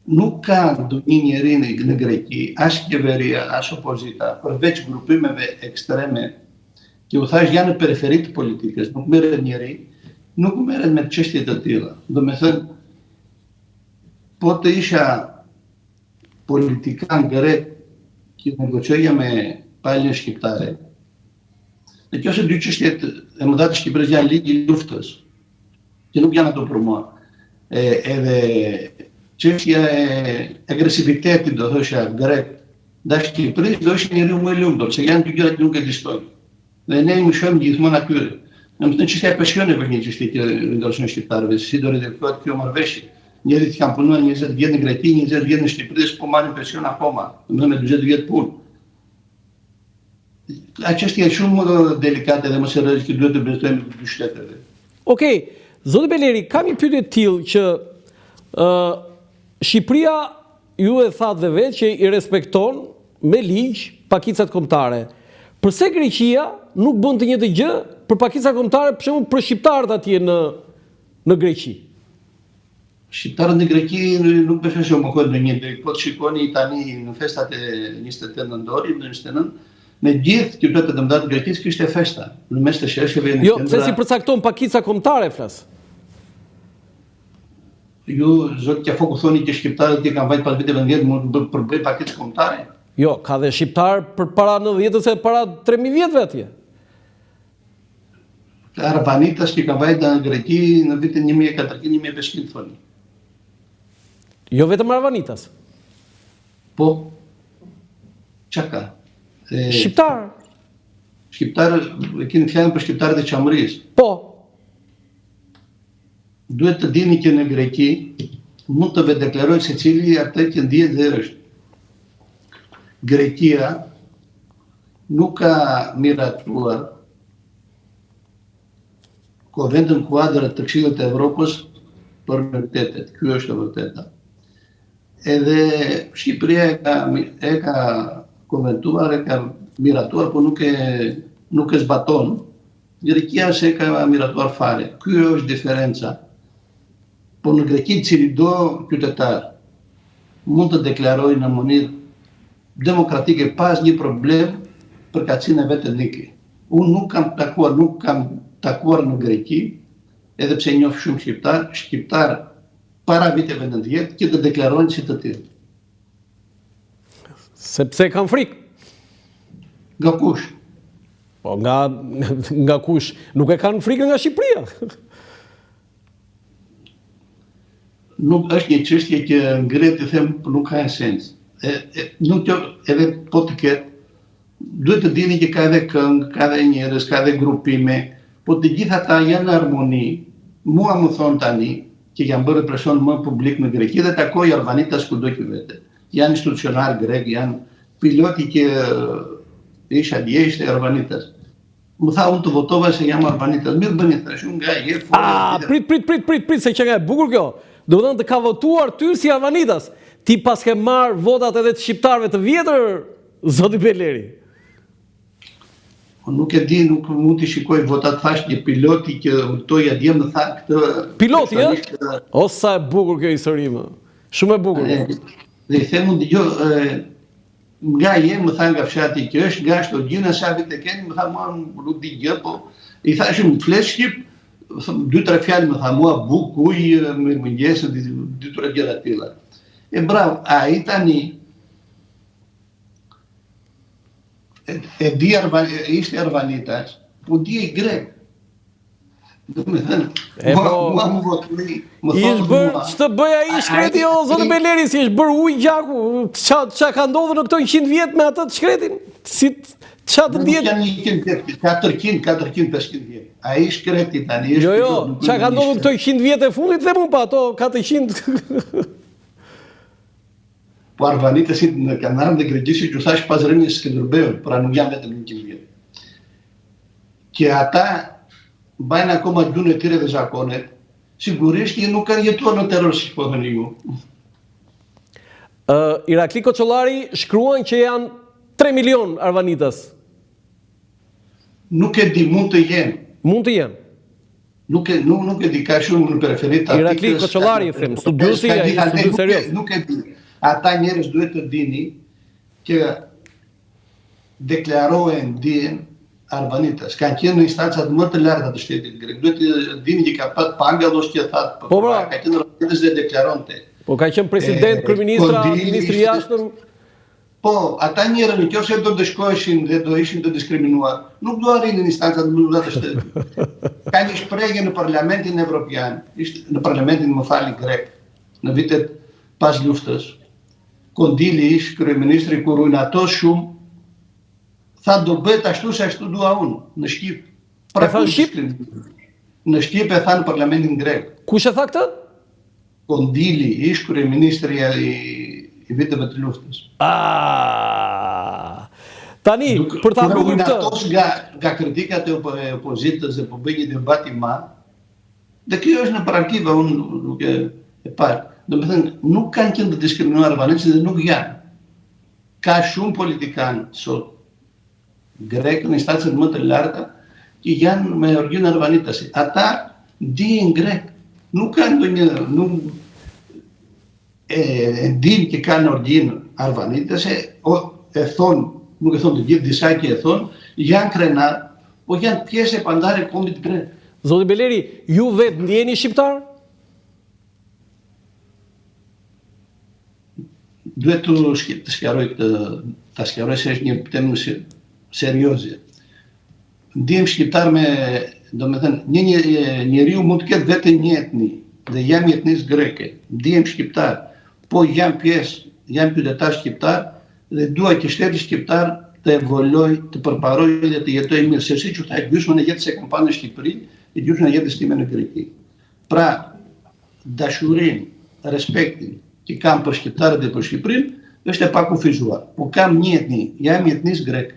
nuk ka ndonjë njeri në Greqi, as qeveria, as opozita, përveç grupimeve ekstreme, që u thash janë në periferi të politikës, nuk merret njeri, nuk merret me çështje të tilla. Do me thënë, po të isha politikan grek që negocioja me palën shqiptare, në kjo se dy çështjet e mëdha të Shqipërisë janë ligji i luftës, që nuk janë ato për mua. Edhe çështja e agresivitetit, do thosha, grek ndaj Shqipërisë, do ishte njeriu më i lumtur, se janë dy gjëra që nuk ekzistojnë. Dhe ne më shohim gjithmonë atyre. Në më të çështja e pensioneve është një çështje që ndërson shqiptarëve, si do rrethkohet kjo marrëveshje. Njerëzit që kanë punuar 20 vjet në Greqi, 20 vjet në Shqipëri, po marrin pension akoma, domethënë me 40 vjet punë. A çështja është shumë delikate dhe më së rrezikshme që duhet të besojmë dy shteteve. Okej, zoti Beleri, kam një pyetje të tillë që Shqipëria ju e thatë dhe vetë që i respekton me ligj pakicat kombëtare. Përse Greqia nuk bën të njëjtë gjë për pakica kombëtare, për shembull për shqiptarët atje në Greqi? Shqiptarët në Greqi nuk besoj se u mohojnë ndonjë, po të shikoni tani në festat e 28 nëntorit, në 29, në gjithë qytetet e mëdha të Greqisë kishte festa, në mes të shesheve në jo, pse si përcakton pakica kombëtare flas? Ju zot që foku thoni që shqiptarët që kanë vajt pas viteve 10 mund të përbëj pakicë kombëtare? Jo, ka dhe shqiptar për para 90 ose para 3000 vjetëve atje. Arbanitas që kanë vajt në Greqi në vitin 1400-1500 thoni. Jo vetëm Arbanitas. Po, çka ka? Shqiptar. Shqiptar, e keni fjalën për shqiptarët e Çamërisë. Po. Duhet të dini që në Greqi mund të vedeklaroj secili atë që ndihet dhe është. Greqia nuk ka miratuar Konventën Kuadrë të Këshillit të Evropës për mërtetet. Ky është e vërteta. Edhe Shqipëria e ka konventuar, e ka miratuar, por nuk e zbaton. Greqia se ka miratuar fare. Ky është diferenca. Po në Greqi cili do qytetar mund të deklarojë në mënyrë demokratike pas një problem përkatësinë e vetë etnike. Unë nuk kam takuar në Greqi, edhe pse njoh shumë shqiptar para viteve 90 që të deklarojnë si të tillë. Sepse kanë frikë. Nga kush? Po nga kush? Nuk e kanë frikë nga Shqipëria. Nuk është një çështje që ngret të them nuk ka sens. Nuk edhe po të ketë, duhet të dini që ka edhe këngë, ka edhe njerëz, ka edhe grupime, po të gjitha ata janë në harmoni. Mua më thonë tani që janë bërë presion më publik në Greqi dhe takoj Arbanitas kudo që vete. Janë institucionar grek, janë piloti që isha dje, ishte Arbanitas. Më tha unë të votova se jam Arbanitas. Mirë bëni thash, unë nga je prit, se që nga e bukur kjo. Do të ka votuar ty si Arbanitas. Ti pas ke marrë votat edhe të shqiptarëve të vjetër, zoti Beleri. Nuk e di, nuk mund të shikoj votat, thash një piloti që toja dje më tha këtë... Piloti, ja? O, sa e bukur kjo histori më. Shumë e bukur. Dhe i them unë nga je më tha nga fshati që është, nga Shtogjina, sa vit e keni, më tha mua nuk di gjë, po i thashim në flesh Shqip, 2-3 fjalë më tha mua buk, uj, më mëngjesë, 2-3 gjëra tilla. E bravo, ai tani e di ishte Arbanitas, po di e grek. Do me thënë, mua më voturi, më thonë mua. Ç'të bëj ai shkreti o zoti Beleri, si është bërë ujë gjaku, ç'a ka ndodhur në këto 100 vjet me atë shkretin? Si ç'a të diet? Janë 100 vjet, 400-500 vjet. Ai shkreti tani është. Jo, ç'a ka ndodhur këto 100 vjet e fundit them unë pa ato 400. Po Arbanitas në kanarën dhe Greqisë që thash pas rënies së Skënderbeut, pra nuk janë vetëm 100 vjet. Që ata bajnë akoma gjunë e tyre dhe zakonet, sigurisht që nuk kanë jetuar në terror si po thoni ju. Irakli Koçollari shkruan që janë 3 milion Arbanitas. Nuk e di, mund të jenë. Mund të jenë. Nuk e di ka shumë në preferit të Irakli Koçollari, them, studiosi serios. Nuk e di. Ata njerëz duhet të dini që deklarohen dijen Arvanitas. Kanë qenë në instancat më të larta të shtetit grek. Duhet të dini që ka pat pangallos që thatë, ka qenë Arvanitas dhe deklaronte. Po ka qenë president, kryeministra, ministri i jashtëm. Po, ata njerëz nëse do të shkoheshin dhe do ishin të diskriminuar, nuk do arrinin në instancat më të larta të shtetit. Ka një shprehje në Parlamentin Evropian, në Parlamentin grek, në vitet pas luftës. Kondili ish kryeministri kur u natos shumë, tha do bëhet ashtu se ashtu dua unë, në Shqip. Pra në Shqip? Në Shqip e tha në Parlamentin grek. Kush e tha këtë? Kondili ish kryeministri i viteve të luftës. Tani, për ta mbrojtur këtë. Natos nga kritikat e opozitës dhe po bëj një debat i madh. Dhe kjo është në arkiva, unë nuk e parë. Domethënë, nuk kanë qenë të diskriminuar albanezët dhe nuk janë. Ka shumë politikanë sot grek në instancët më të larta që janë me origjinë arvanitase. Ata dihen grek, nuk kanë ndonjë e din që kanë origjinë arvanitase, e thonë, nuk e thonë të gjithë, disa që e thonë, janë krenar, po janë pjesë e pandare e kombit grek. Zoti Beleri, ju vetë ndjeni shqiptar? Duhet të sqaroj se është një temë serioze. Ndjem shqiptar domethënë, një njeriu mund të ketë vetëm një etni, dhe jam i etnisë greke. Ndjem shqiptar, po jam qytetar shqiptar dhe dua që shteti shqiptar të evoloj, të përparoj dhe të jetoj mirë, se si që ta e gjysmën e jetës e kam pa në Shqipëri, e gjysmën e jetës time në Greki. Pra, dashurin, respektin që kam për shqiptarët dhe për Shqipërinë, është e pakufizuar. Po kam një etni, jam i etnisë grek.